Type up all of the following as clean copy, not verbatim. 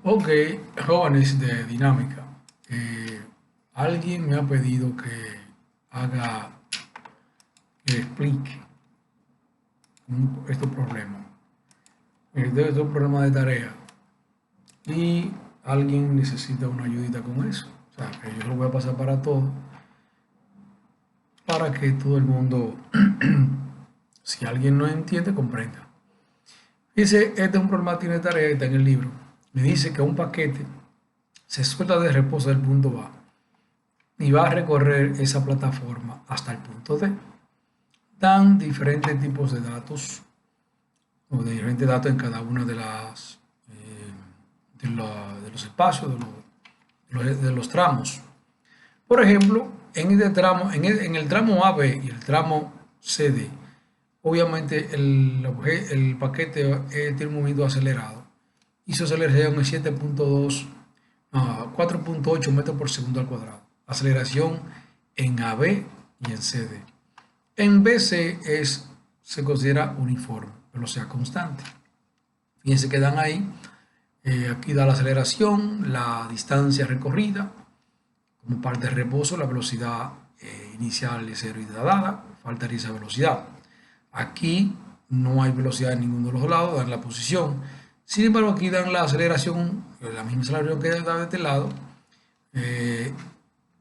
Ok, jóvenes de dinámica. eh, Alguien me ha pedido que haga, que explique estos problemas. De estos problemas de tarea. Y alguien necesita una ayudita con eso. O sea, que yo lo voy a pasar para todos, para que todo el mundo, si alguien no entiende, comprenda. Dice, este es un problema que tiene tarea que está en el libro. Me dice que un paquete se suelta de reposo del punto A y va a recorrer esa plataforma hasta el punto D. Dan diferentes tipos de datos o de diferentes datos en cada una de las de los espacios, de los tramos. Por ejemplo, en este tramo, en el tramo AB y el tramo CD, obviamente el paquete tiene un movimiento acelerado y su aceleración es 7.2, 4.8 metros por segundo al cuadrado. Aceleración en AB y en CD. En BC se considera uniforme, velocidad constante. Fíjense que dan ahí, aquí da la aceleración, la distancia recorrida, como parte de reposo, la velocidad inicial de 0 y dada, faltaría esa velocidad. Aquí no hay velocidad en ninguno de los lados, dan la posición. Sin embargo, aquí dan la aceleración, la misma aceleración que da de este lado.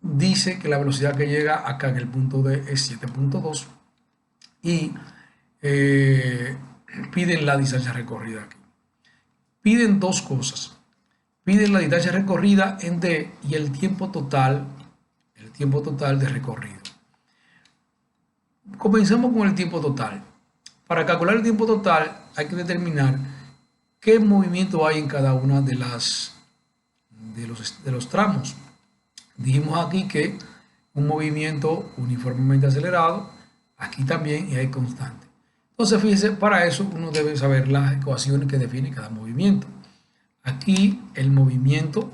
Dice que la velocidad que llega acá en el punto D es 7.2 y piden la distancia recorrida aquí. Piden dos cosas. Piden la distancia recorrida en D y el tiempo total de recorrido. Comenzamos con el tiempo total. Para calcular el tiempo total hay que determinar qué movimiento hay en cada una de los tramos. Dijimos aquí que un movimiento uniformemente acelerado, aquí también y hay constante. Entonces, fíjense, para eso uno debe saber las ecuaciones que definen cada movimiento. Aquí el movimiento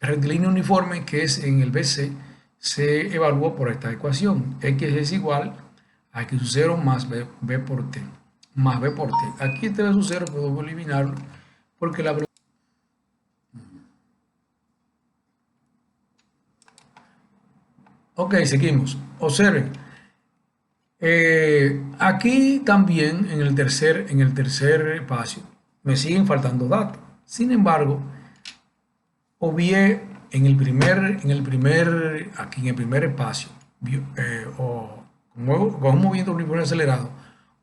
rectilíneo uniforme, que es en el BC, se evalúa por esta ecuación. X es igual a X sub 0 más B por T. Más B por T. Aquí este B sub 0 podemos eliminarlo porque la velocidad. Ok, seguimos. Observen. Aquí también en el tercer espacio me siguen faltando datos. Sin embargo, obvié aquí en el primer espacio, o con un movimiento uniforme acelerado,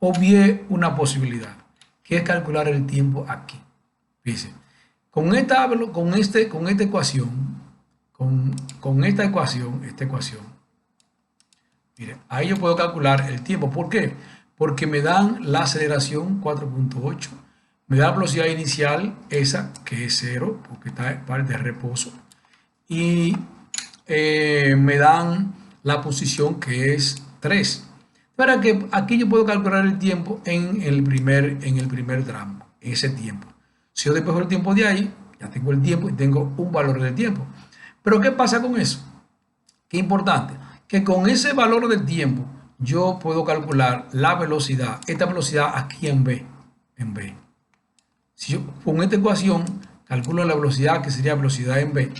obvié una posibilidad, que es calcular el tiempo aquí. Fíjense, con esta ecuación, mire, ahí yo puedo calcular el tiempo. ¿Por qué? Porque me dan la aceleración 4.8, me da la velocidad inicial, esa que es 0, porque está en parte de reposo, y me dan la posición que es 3. Para que aquí yo puedo calcular el tiempo en el primer tramo, en ese tiempo. Si yo despejo el tiempo de ahí, ya tengo el tiempo y tengo un valor del tiempo. Pero ¿qué pasa con eso? Qué importante, que con ese valor del tiempo yo puedo calcular la velocidad, esta velocidad aquí en B. Si yo con esta ecuación calculo la velocidad que sería velocidad en B,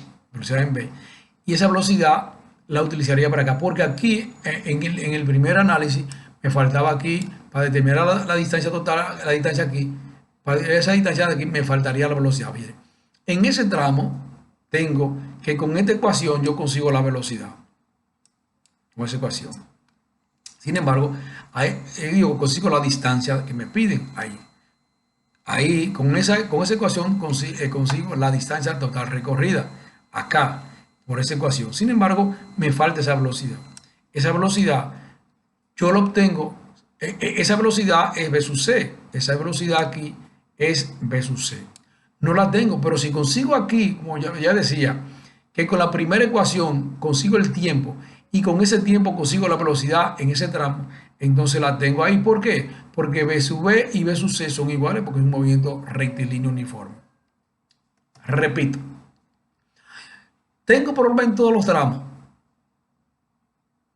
y esa velocidad la utilizaría para acá, porque aquí en el primer análisis me faltaba aquí, para determinar la distancia total, la distancia aquí, para esa distancia de aquí me faltaría la velocidad. Bien, en ese tramo tengo que con esta ecuación yo consigo la velocidad, con esa ecuación. Sin embargo, consigo la distancia que me piden ahí. Ahí, con esa ecuación consigo la distancia total recorrida acá, por esa ecuación. Sin embargo, me falta esa velocidad. Esa velocidad yo la obtengo, esa velocidad es V sub C. Esa velocidad aquí es V sub C. No la tengo, pero si consigo aquí, como ya decía, que con la primera ecuación consigo el tiempo y con ese tiempo consigo la velocidad en ese tramo, entonces la tengo ahí. ¿Por qué? Porque V sub B y V sub C son iguales porque es un movimiento rectilíneo uniforme. Repito, tengo problema en todos los tramos.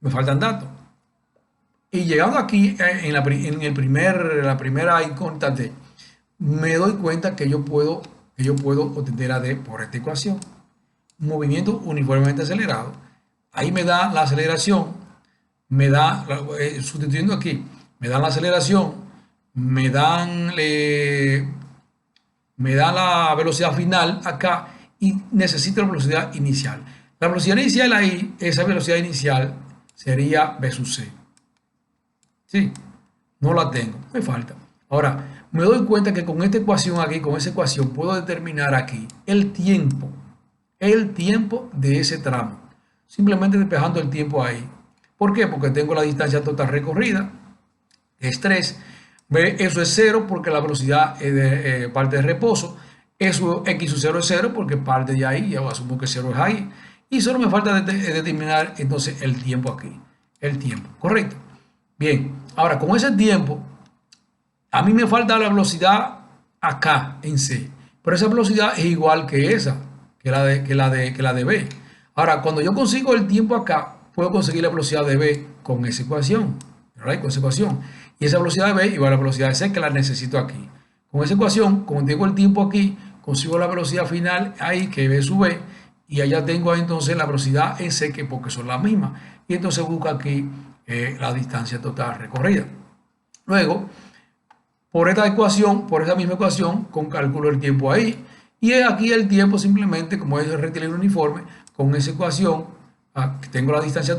Me faltan datos. Y llegando aquí en la primera incógnita T, me doy cuenta que yo puedo obtener a D por esta ecuación. Un movimiento uniformemente acelerado. Ahí me da la aceleración, me da, sustituyendo aquí, me dan la aceleración, me dan, me da la velocidad final acá y necesito la velocidad inicial. La velocidad inicial ahí, esa velocidad inicial sería B sub C. Sí, no la tengo, me falta. Ahora, me doy cuenta que con esta ecuación aquí, con esa ecuación, puedo determinar aquí el tiempo de ese tramo. Simplemente despejando el tiempo ahí. ¿Por qué? Porque tengo la distancia total recorrida, que es 3. B, eso es 0 porque la velocidad es de, parte de reposo. Eso x sub 0 es 0 porque parte de ahí, yo asumo que 0 es ahí. Y solo me falta determinar entonces el tiempo aquí. El tiempo, ¿correcto? Bien, ahora con ese tiempo, a mí me falta la velocidad acá en C. Pero esa velocidad es igual que esa, que la de B. Ahora, cuando yo consigo el tiempo acá, puedo conseguir la velocidad de B con esa ecuación. ¿Right? Con esa ecuación. Y esa velocidad de B igual a la velocidad de C que la necesito aquí. Con esa ecuación, como tengo el tiempo aquí, consigo la velocidad final ahí, que es B sub B. Y allá tengo entonces la velocidad en C, que porque son las mismas. Y entonces busco aquí la distancia total recorrida. Luego, por esta ecuación, por esa misma ecuación, con cálculo el tiempo ahí. Y aquí el tiempo simplemente, como es el rectilíneo uniforme, con esa ecuación, tengo la distancia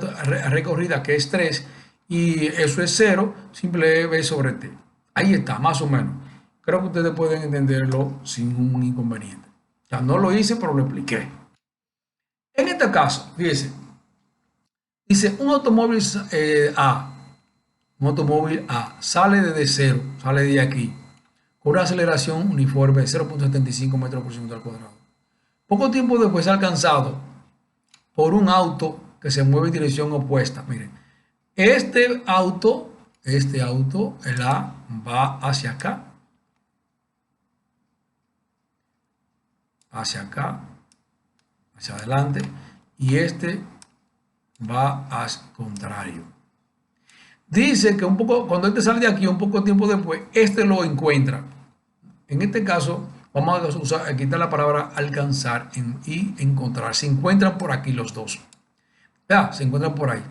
recorrida que es 3 y eso es 0, simple B sobre T. Ahí está, más o menos. Creo que ustedes pueden entenderlo sin un inconveniente. Ya no lo hice, pero lo expliqué. En este caso, fíjense, dice un automóvil sale desde 0, sale de aquí, con una aceleración uniforme de 0.75 metros por segundo al cuadrado. Poco tiempo después es alcanzado por un auto que se mueve en dirección opuesta. Miren, este auto, el A, va hacia acá, hacia adelante, y este va al contrario. Dice que un poco, cuando este sale de aquí, un poco tiempo después, este lo encuentra. En este caso, vamos a quitar la palabra alcanzar y encontrar. Se encuentran por aquí los dos. Ya, se encuentran por ahí.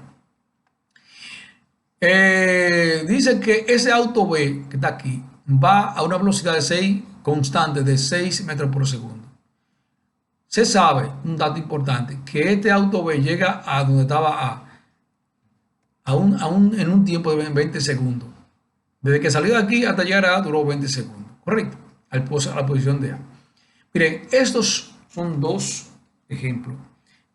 Dice que ese auto B que está aquí va a una velocidad de 6 constante de 6 metros por segundo. Se sabe, un dato importante, que este auto B llega a donde estaba A en un tiempo de 20 segundos. Desde que salió de aquí hasta llegar a A duró 20 segundos. Correcto. A la posición de A. Miren, estos son dos ejemplos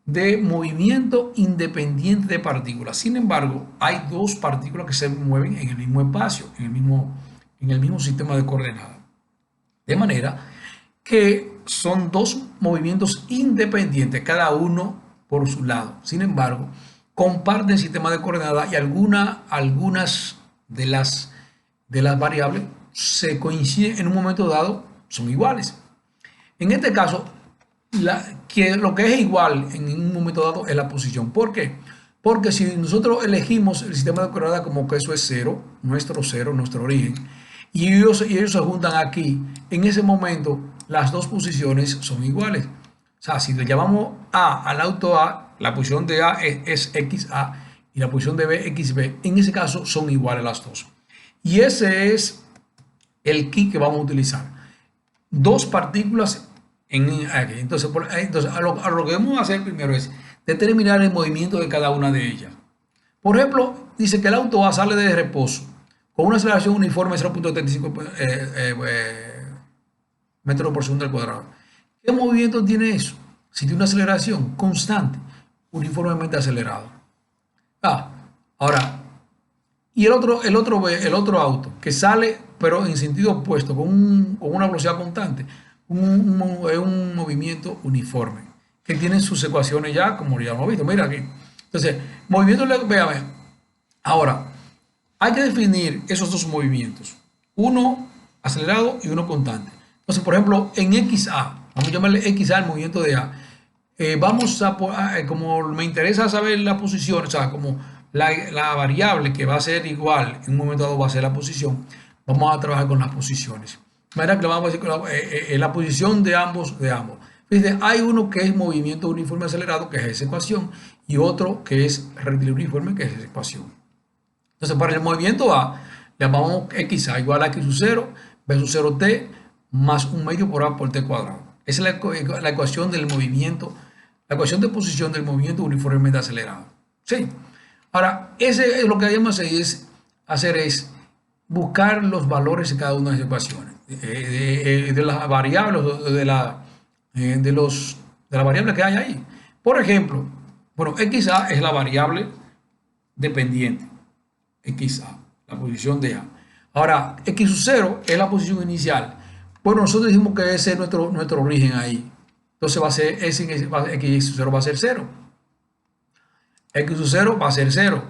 de movimiento independiente de partículas. Sin embargo, hay dos partículas que se mueven en el mismo espacio, en el mismo sistema de coordenadas. De manera que son dos movimientos independientes, cada uno por su lado. Sin embargo, comparten sistema de coordenadas y algunas de las variables se coinciden en un momento dado, son iguales. En este caso, lo que es igual en un momento dado es la posición. ¿Por qué? Porque si nosotros elegimos el sistema de coordenadas como que eso es 0, nuestro origen, y ellos se juntan aquí, en ese momento las dos posiciones son iguales. O sea, si le llamamos A al auto A, la posición de A es XA y la posición de B XB, en ese caso son iguales las dos. Y ese es el key que vamos a utilizar. Dos partículas aquí. Entonces, a lo que vamos a hacer primero es determinar el movimiento de cada una de ellas. Por ejemplo, dice que el auto A sale de reposo con una aceleración uniforme de 0.35 metros por segundo al cuadrado. ¿Qué movimiento tiene eso? Si tiene una aceleración constante, uniformemente acelerado. Ahora, y el otro auto que sale, pero en sentido opuesto, con una velocidad constante, un movimiento uniforme, que tiene sus ecuaciones ya, como ya hemos visto. Mira aquí. Entonces, movimiento, véame. Ahora, hay que definir esos dos movimientos, uno acelerado y uno constante. Entonces, por ejemplo, en XA, vamos a llamarle XA el movimiento de A. Vamos como me interesa saber la posición, o sea, como la variable que va a ser igual en un momento dado va a ser la posición, vamos a trabajar con las posiciones. manera que lo vamos a decir la posición de ambos. Fíjense, hay uno que es movimiento uniforme acelerado, que es esa ecuación, y otro que es rectilíneo uniforme, que es esa ecuación. Entonces, para el movimiento A, le llamamos XA igual a X sub 0, B sub 0t, más un medio por A por t cuadrado. Esa es la ecuación del movimiento, la ecuación de posición del movimiento uniformemente acelerado. ¿Sí? Ahora, ese es lo que debemos hacer es buscar los valores de cada una de las ecuaciones, de las variables, de las variables que hay ahí. Por ejemplo, bueno, XA es la variable dependiente, XA, la posición de A. Ahora, X sub 0 es la posición inicial. Bueno, nosotros dijimos que ese es nuestro origen ahí. Entonces va a ser, X sub 0 va a ser 0. X sub 0 va a ser 0.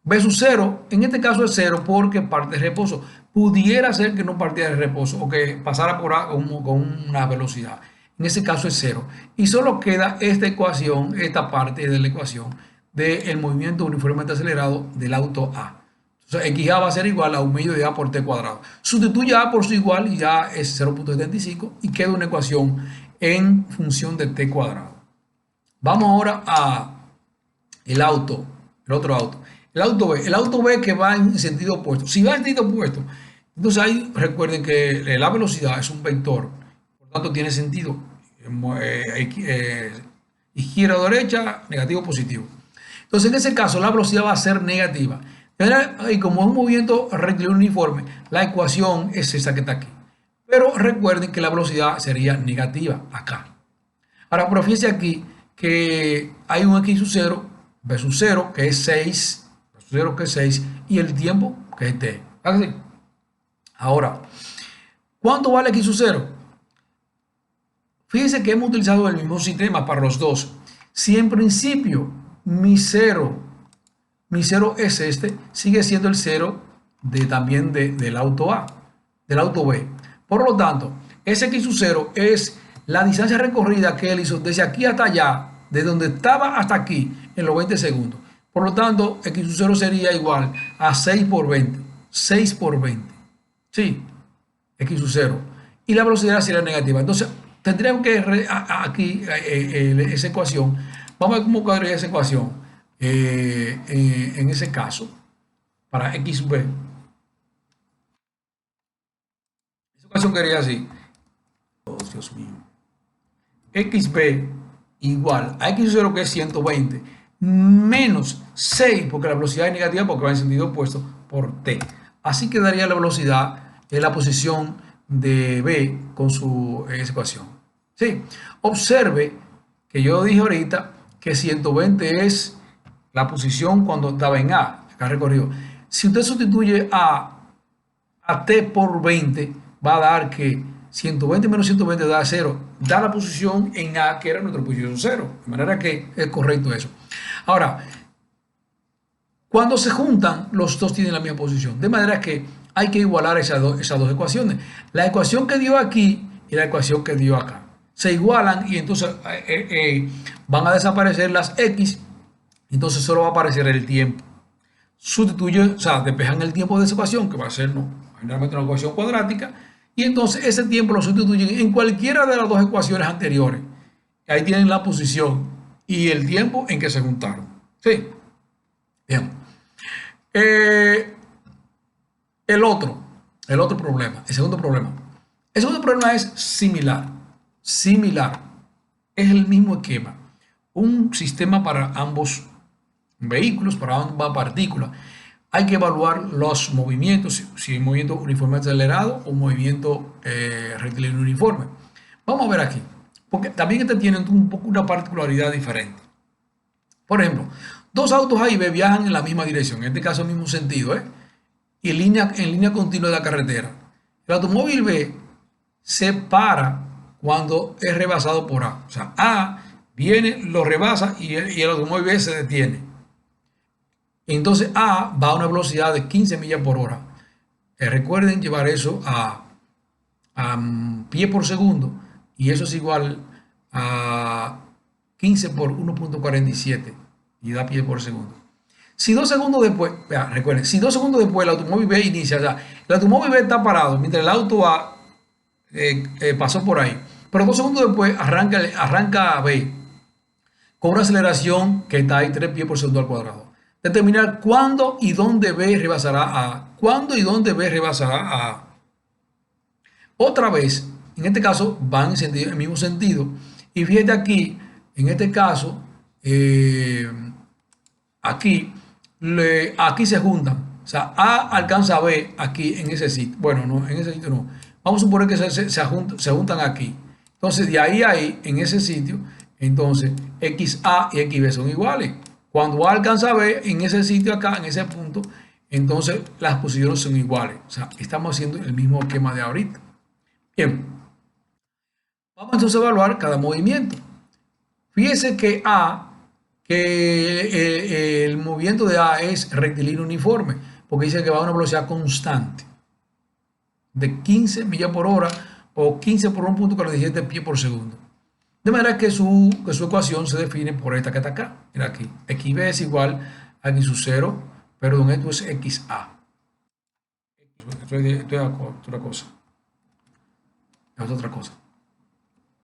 B sub 0, en este caso es 0 porque parte de reposo. Pudiera ser que no partiera de reposo o que pasara por A con una velocidad. En ese caso es 0. Y solo queda esta ecuación, esta parte de la ecuación del movimiento uniformemente acelerado del auto A. Entonces, XA va a ser igual a un medio de A por t cuadrado. Sustituye A por su igual y ya es 0.75 y queda una ecuación en función de t cuadrado. Vamos ahora a el otro auto. El auto B que va en sentido opuesto. Si va en sentido opuesto, entonces ahí recuerden que la velocidad es un vector. Por tanto, tiene sentido. Izquierda o derecha, negativo o positivo. Entonces, en ese caso, la velocidad va a ser negativa. Y como es un movimiento rectilíneo uniforme, la ecuación es esa que está aquí. Pero recuerden que la velocidad sería negativa acá. Ahora, pero fíjense aquí que hay un X sub 0, B sub 0, que es 6, B sub 0 que es 6, y el tiempo que es t. ¿Así? Ahora, ¿cuánto vale X sub 0? Fíjense que hemos utilizado el mismo sistema para los dos. Si en principio mi cero es este, sigue siendo el 0 también del auto A, del auto B. Por lo tanto, ese X sub 0 es la distancia recorrida que él hizo desde aquí hasta allá, de donde estaba hasta aquí, en los 20 segundos. Por lo tanto, X sub 0 sería igual a 6 por 20. 6 por 20. Sí, X sub 0. Y la velocidad sería negativa. Entonces, tendríamos que aquí esa ecuación. Vamos a ver cómo cuadraría esa ecuación. En ese caso, para X sub B. Esa ecuación quedaría así. Oh, Dios mío. XB igual a X sub 0 que es 120 menos 6 porque la velocidad es negativa porque va en sentido opuesto por T. Así quedaría la velocidad en la posición de B con esa ecuación. ¿Sí? Observe que yo dije ahorita que 120 es la posición cuando estaba en A, acá recorrido. Si usted sustituye a T por 20, va a dar que 120 menos 120 da 0. Da la posición en A, que era nuestra posición 0. De manera que es correcto eso. Ahora, cuando se juntan, los dos tienen la misma posición. De manera que hay que igualar esas dos ecuaciones. La ecuación que dio aquí y la ecuación que dio acá. Se igualan y entonces van a desaparecer las X. Entonces solo va a aparecer el tiempo. Sustituye, o sea, despejan el tiempo de esa ecuación, que va a ser generalmente una ecuación cuadrática. Y entonces ese tiempo lo sustituyen en cualquiera de las dos ecuaciones anteriores. Ahí tienen la posición y el tiempo en que se juntaron. ¿Sí? Bien. El otro problema, el segundo problema. El segundo problema es similar. Similar. Es el mismo esquema. Un sistema para ambos vehículos, para ambas partículas. Hay que evaluar los movimientos, si es movimiento uniforme acelerado o movimiento rectilíneo uniforme. Vamos a ver aquí, porque también este tiene un poco una particularidad diferente. Por ejemplo, dos autos A y B viajan en la misma dirección, en este caso en el mismo sentido, y en línea continua de la carretera. El automóvil B se para cuando es rebasado por A. O sea, A viene, lo rebasa y el automóvil B se detiene. Entonces A va a una velocidad de 15 millas por hora. Recuerden llevar eso a pie por segundo y eso es igual a 15 por 1.47 y da pie por segundo. Si 2 segundos después, recuerden, si 2 segundos después el automóvil B inicia, o sea, el automóvil B está parado mientras el auto A pasó por ahí. Pero 2 segundos después arranca B con una aceleración que está ahí 3 pies por segundo al cuadrado. Determinar cuándo y dónde B rebasará A. Cuándo y dónde B rebasará A. Otra vez, en este caso van en el mismo sentido. Y fíjate aquí, en este caso, aquí, aquí se juntan. O sea, A alcanza a B aquí en ese sitio. Bueno, no, en ese sitio no. Vamos a suponer que se juntan aquí. Entonces, de ahí a ahí, en ese sitio, entonces XA y XB son iguales. Cuando A alcanza a B en ese sitio acá, en ese punto, entonces las posiciones son iguales. O sea, estamos haciendo el mismo esquema de ahorita. Bien, vamos entonces a evaluar cada movimiento. Fíjese que el movimiento de A es rectilíneo uniforme, porque dice que va a una velocidad constante de 15 millas por hora o 15 por 1.47 pies por segundo. De manera que su ecuación se define por esta que está acá. Mira aquí, XB es igual a X sub 0, perdón, esto es XA. Esto es otra cosa. Es otra cosa.